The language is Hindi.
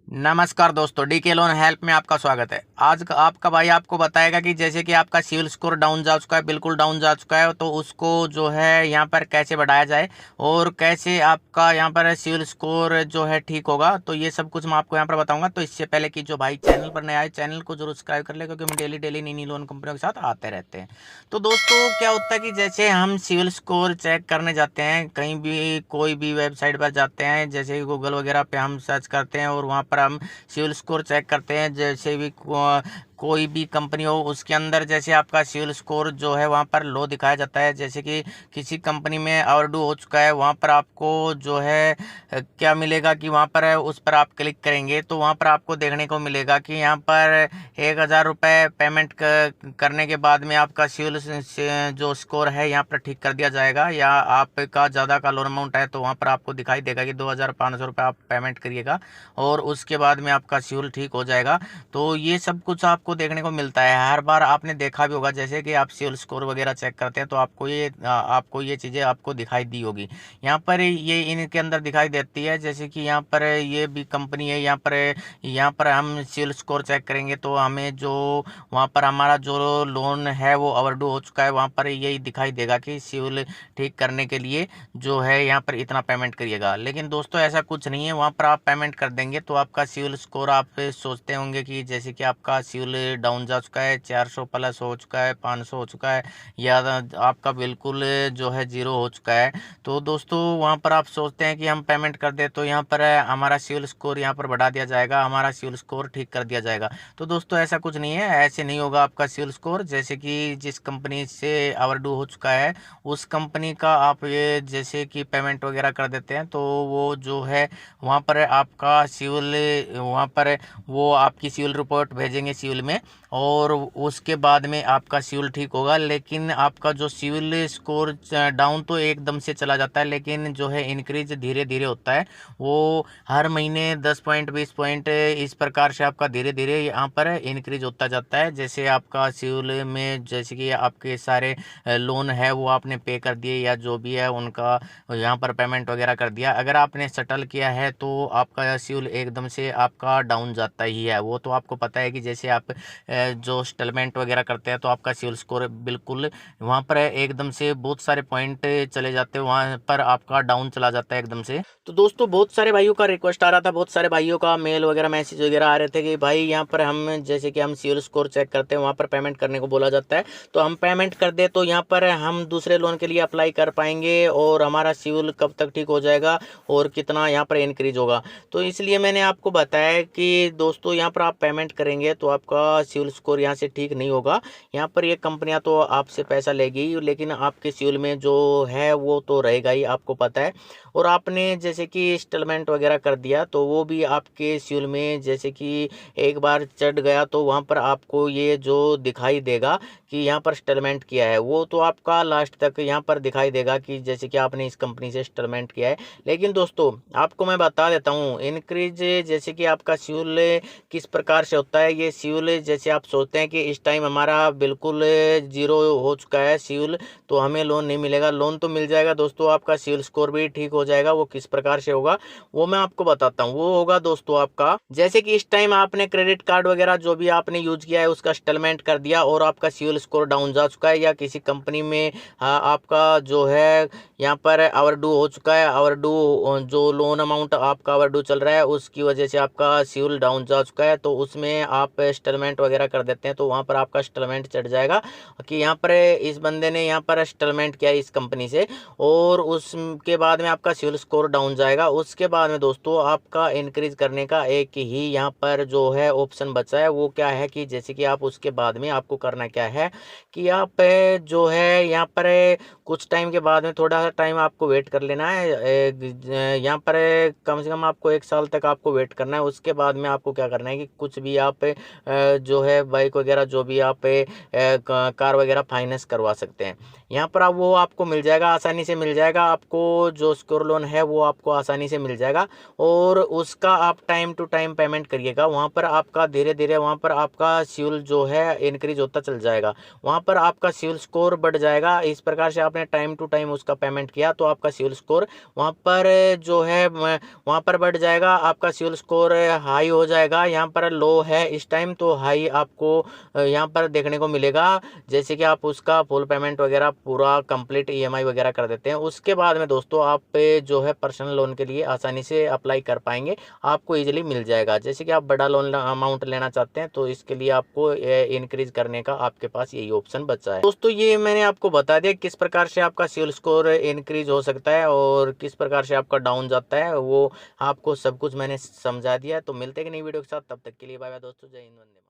नमस्कार दोस्तों, डीके लोन हेल्प में आपका स्वागत है। आज आपका भाई आपको बताएगा कि जैसे कि आपका सिविल स्कोर डाउन जा चुका है, बिल्कुल डाउन जा चुका है, तो उसको जो है यहाँ पर कैसे बढ़ाया जाए और कैसे आपका यहाँ पर सिविल स्कोर जो है ठीक होगा। तो ये सब कुछ मैं आपको यहाँ पर बताऊंगा। तो इससे पहले कि जो भाई चैनल पर नए आए, चैनल को जरूर सब्सक्राइब कर ले, क्योंकि हम डेली डेली नई नई लोन कंपनियों के साथ आते रहते हैं। तो दोस्तों क्या होता है कि जैसे हम सिविल स्कोर चेक करने जाते हैं, कहीं भी कोई भी वेबसाइट पर जाते हैं, जैसे गूगल वगैरह पे हम सर्च करते हैं और वहाँ पर हम सिविल स्कोर चेक करते हैं। जैसे भी कोई भी कंपनी हो, उसके अंदर जैसे आपका सिविल स्कोर जो है वहाँ पर लो दिखाया जाता है। जैसे कि किसी कंपनी में ओवरड्यू हो चुका है, वहाँ पर आपको जो है क्या मिलेगा कि वहाँ पर उस पर आप क्लिक करेंगे तो वहाँ पर आपको देखने को मिलेगा कि यहाँ पर 1,000 रुपये पेमेंट करने के बाद में आपका सिविल जो स्कोर है यहाँ पर ठीक कर दिया जाएगा। या आपका ज़्यादा का लोन अमाउंट है तो वहाँ पर आपको दिखाई देगा कि 2,500 रुपये आप पेमेंट करिएगा और उसके बाद में आपका सिविल ठीक हो जाएगा। तो ये सब कुछ आपको देखने को मिलता है। हर बार आपने देखा भी होगा, जैसे कि आप सिविल स्कोर वगैरह चेक करते हैं तो आपको ये चीज़ें आपको दिखाई दी होगी। यहाँ पर ये इनके अंदर दिखाई देती है। जैसे कि यहाँ पर ये भी कंपनी है, यहाँ पर हम सिविल स्कोर चेक करेंगे तो हमें जो वहाँ पर हमारा जो लोन है वो ओवरड्यू हो चुका है, वहाँ पर यही दिखाई देगा कि सिविल ठीक करने के लिए जो है यहाँ पर इतना पेमेंट करिएगा। लेकिन दोस्तों ऐसा कुछ नहीं है। वहाँ पर आप पेमेंट कर देंगे तो आपका सिविल स्कोर, आप सोचते होंगे कि जैसे कि आपका सिविल डाउन जा चुका है, 400 प्लस हो चुका है, 500 हो चुका है, या आपका बिल्कुल जो है जीरो हो चुका है। तो दोस्तों वहाँ पर आप सोचते हैं कि हम पेमेंट कर दे तो यहाँ पर हमारा सिविल स्कोर यहाँ पर बढ़ा दिया जाएगा, हमारा सिविल स्कोर ठीक कर दिया जाएगा। तो दोस्तों ऐसा कुछ नहीं है, ऐसे नहीं होगा आपका सिविल स्कोर। जैसे कि जिस कंपनी से ओवरड्यू हो चुका है उस कंपनी का आप ये जैसे कि पेमेंट वगैरह कर देते हैं तो वो जो है वहाँ पर आपका सिविल, वहाँ पर वो आपकी सिविल रिपोर्ट भेजेंगे सिविल में और उसके बाद में आपका सिविल ठीक होगा। लेकिन आपका जो सिविल स्कोर डाउन तो एकदम से चला जाता है, लेकिन जो है इंक्रीज धीरे धीरे होता है। वो हर महीने 10 पॉइंट 20 पॉइंट इस प्रकार से आपका धीरे धीरे यहाँ पर इंक्रीज होता जाता है। जैसे आपका सिविल में जैसे कि आपके सारे लोन है वो आपने पे कर दिए या जो भी है उनका यहाँ पर पेमेंट वगैरह कर दिया, अगर आपने सेटल किया है तो आपका सिविल एकदम से आपका डाउन जाता ही है। वो तो आपको पता है कि जैसे आप जो सेटलमेंट वगैरह करते हैं तो आपका सिविल स्कोर बिल्कुल वहाँ पर एकदम से बहुत सारे पॉइंट चले जाते हैं, वहाँ पर आपका डाउन चला जाता है एकदम से। तो दोस्तों बहुत सारे भाइयों का रिक्वेस्ट आ रहा था, बहुत सारे भाइयों का मेल वगैरह मैसेज वगैरह आ रहे थे कि भाई यहाँ पर हम जैसे कि हम सिविल स्कोर चेक करते हैं, वहाँ पर पेमेंट करने को बोला जाता है, तो हम पेमेंट कर दे तो यहाँ पर हम दूसरे लोन के लिए अप्लाई कर पाएंगे और हमारा सिविल कब तक ठीक हो जाएगा और कितना यहाँ पर इंक्रीज होगा। तो इसलिए मैंने आपको बताया कि दोस्तों यहाँ पर आप पेमेंट करेंगे तो आपका सिविल स्कोर यहाँ से ठीक नहीं होगा। यहाँ पर ये कंपनियाँ तो आपसे पैसा लेगी लेकिन आपके सिविल में जो है वो तो रहेगा ही, आपको पता है। और आपने जैसे कि इंस्टॉलमेंट वगैरह कर दिया तो वो भी आपके सिविल में जैसे कि एक बार चढ़ गया तो वहाँ पर आपको ये जो दिखाई देगा कि यहाँ पर सेटलमेंट किया है, वो तो आपका लास्ट तक यहाँ पर दिखाई देगा कि जैसे कि आपने इस कंपनी से सेटलमेंट किया है। लेकिन दोस्तों आपको मैं बता देता हूँ इंक्रीज जैसे कि आपका सिविल किस प्रकार से होता है। ये सिविल जैसे आप सोचते हैं कि इस टाइम हमारा बिल्कुल जीरो हो चुका है सिविल, तो हमें लोन नहीं मिलेगा। लोन तो मिल जाएगा दोस्तों, आपका सिविल स्कोर भी ठीक हो जाएगा। वो किस प्रकार से होगा वो मैं आपको बताता हूँ। वो होगा दोस्तों आपका जैसे कि इस टाइम आपने क्रेडिट कार्ड वगैरह जो भी आपने यूज किया है उसका सेटलमेंट कर दिया और आपका सिविल स्कोर डाउन जा चुका है, या किसी कंपनी में आपका जो है यहाँ पर ओवरड्यू हो चुका है, ओवरड्यू जो लोन अमाउंट आपका ओवरड्यू चल रहा है उसकी वजह से आपका सिविल डाउन जा चुका है, तो उसमें आप सेटलमेंट वगैरह कर देते हैं तो वहाँ पर आपका सेटलमेंट चढ़ जाएगा कि यहाँ पर इस बंदे ने यहाँ पर सेटलमेंट किया इस कंपनी से, और उसके बाद में आपका सिविल स्कोर डाउन जाएगा। उसके बाद में दोस्तों आपका इंक्रीज करने का एक ही यहाँ पर जो है ऑप्शन बचा है। वो क्या है कि जैसे कि आप उसके बाद में आपको करना क्या है कि आप जो है यहाँ पर कुछ टाइम के बाद में थोड़ा सा टाइम आपको वेट कर लेना है। यहाँ पर कम से कम आपको 1 साल तक आपको वेट करना है। उसके बाद में आपको क्या करना है कि कुछ भी आप जो है बाइक वगैरह जो भी आप कार वगैरह फाइनेंस करवा सकते हैं। यहाँ पर आप वो आपको मिल जाएगा, आसानी से मिल जाएगा। आपको जो उसको सिक्योर लोन है वो आपको आसानी से मिल जाएगा और उसका आप टाइम टू टाइम पेमेंट करिएगा। वहाँ पर आपका धीरे धीरे वहाँ पर आपका सिविल जो है इंक्रीज होता चल जाएगा, वहाँ पर आपका सिविल स्कोर बढ़ जाएगा। इस प्रकार से आपने टाइम टू टाइम उसका पेमेंट किया तो आपका सिविल स्कोर वहाँ पर जो है वहाँ पर बढ़ जाएगा, आपका सिविल स्कोर हाई हो जाएगा। यहाँ पर लो है इस टाइम तो हाई आपको यहाँ पर देखने को मिलेगा। जैसे कि आप उसका फुल पेमेंट वगैरह पूरा कंप्लीट ईएमआई वगैरह कर देते हैं, उसके बाद में दोस्तों आप पे जो है पर्सनल लोन के लिए आसानी से अप्लाई कर पाएंगे, आपको इजीली मिल जाएगा। जैसे कि आप बड़ा लोन अमाउंट लेना चाहते हैं तो इसके लिए आपको इंक्रीज करने का आपके पास यही ऑप्शन बचा है। दोस्तों ये मैंने आपको बता दिया किस प्रकार से आपका सिविल स्कोर इंक्रीज हो सकता है और किस प्रकार से आपका डाउन जाता है, वो आपको सब कुछ मैंने समझा दिया। तो मिलते हैं कि नई वीडियो के साथ, तब तक के लिए बाय बाय दोस्तों, जय हिंद, वंदे मातरम।